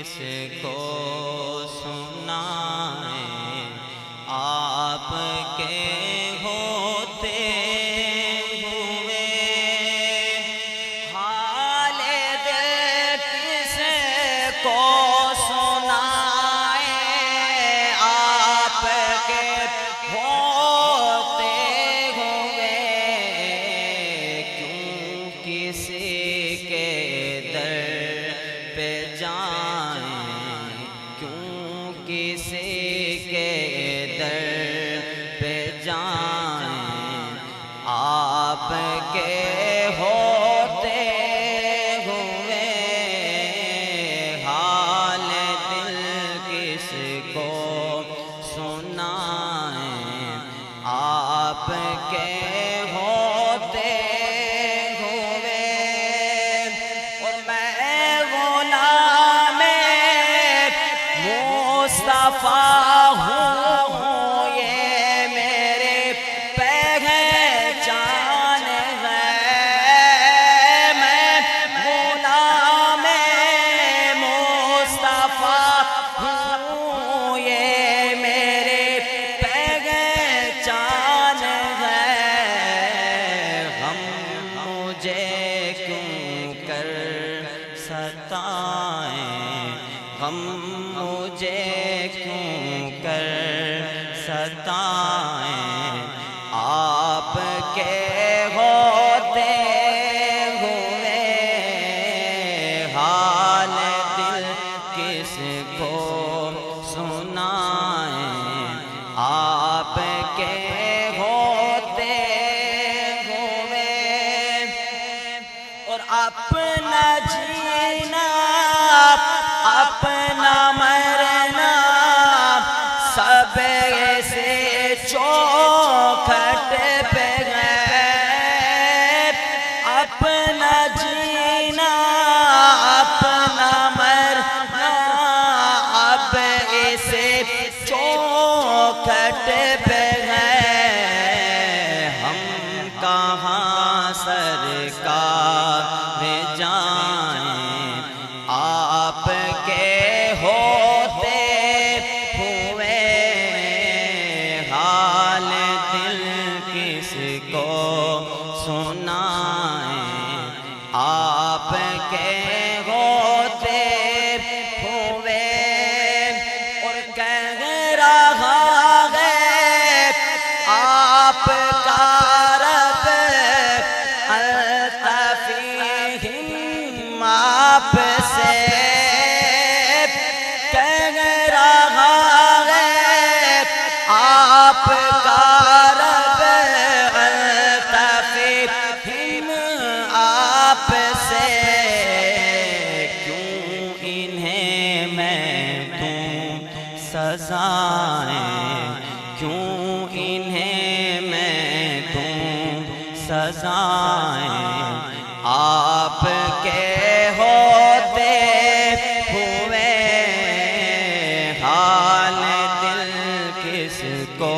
کس کو سنائیں آپ کے ہوتے ہوئے حال دل کس کو سنائیں آپ کے ہوتے ہوئے کیوں کسی کے در پہ جائیں کیوں کسی کے در پہ جائیں آپ کے ہوتے ہوئے حال دل کس کو سنائیں آپ کے ہوتے ہوئے اور میں غلام مصطفیٰ ہوں یہ میرے پہچان ہے میں غلام مصطفیٰ ہوں یہ میرے پہچان ہے غم مجھے کیوں کر ستائیں غم مجھے کیوں کر ستائیں آپ کے ہوتے ہوئے حال دل کس کو سنائیں آپ کے ہوتے ہوئے اور اپنا جینا اپنا مرنا سب سے چوکھٹ پہ ہے اپنا جینا اپنا مرنا اب اسے چوکھٹ پہ ہے ہم کہاں سرکار جائیں آپ کے ہوتے ہوئے حال دل کس کو سنائیں آپ کے ہوتے ہوئے اور کہہ رہا ہے آپ کا رب التفیہم آپ سے کہہ رہا ہے آپ کا رب التفیہم آپ سے کیوں انہیں میں دوں سزائیں کیوں انہیں میں دوں سزائیں آپ کے ہوتے ہوئے حال دل کس کو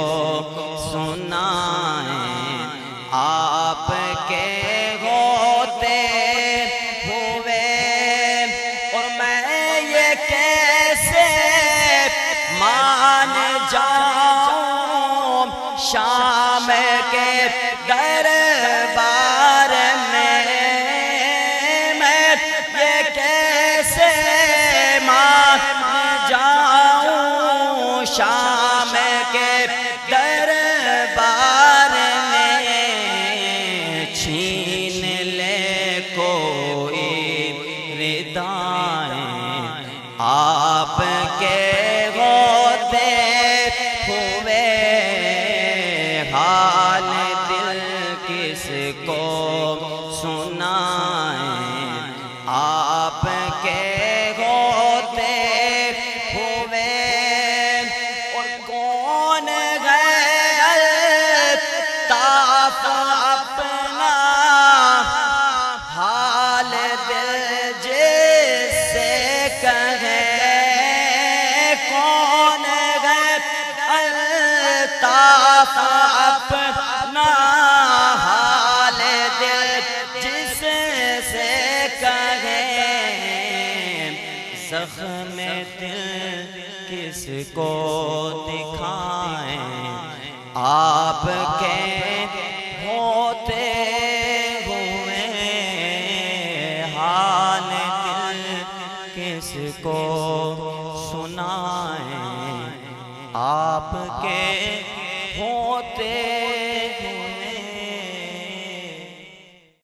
سنائیں آپ کے ہوتے ہوئے اور میں یہ کیسے مان جاؤں شام کے دربار میں میں یہ کیسے مان جاؤں شام کے دربار میں چھین لے کوئی ردائیں آپ کے ہوتے ہوئے حال دل کس کو سنائیں آپ کے ہوتے ہوئے اور کون ہے الطاف اپنا حال دل جس سے کہے کون ہے الطاف اپنا حال دل جس سے کہے زخم کو دکھائیں آپ کے ہوتے ہوئے حال دل کس کو سنائیں آپ کے ہوتے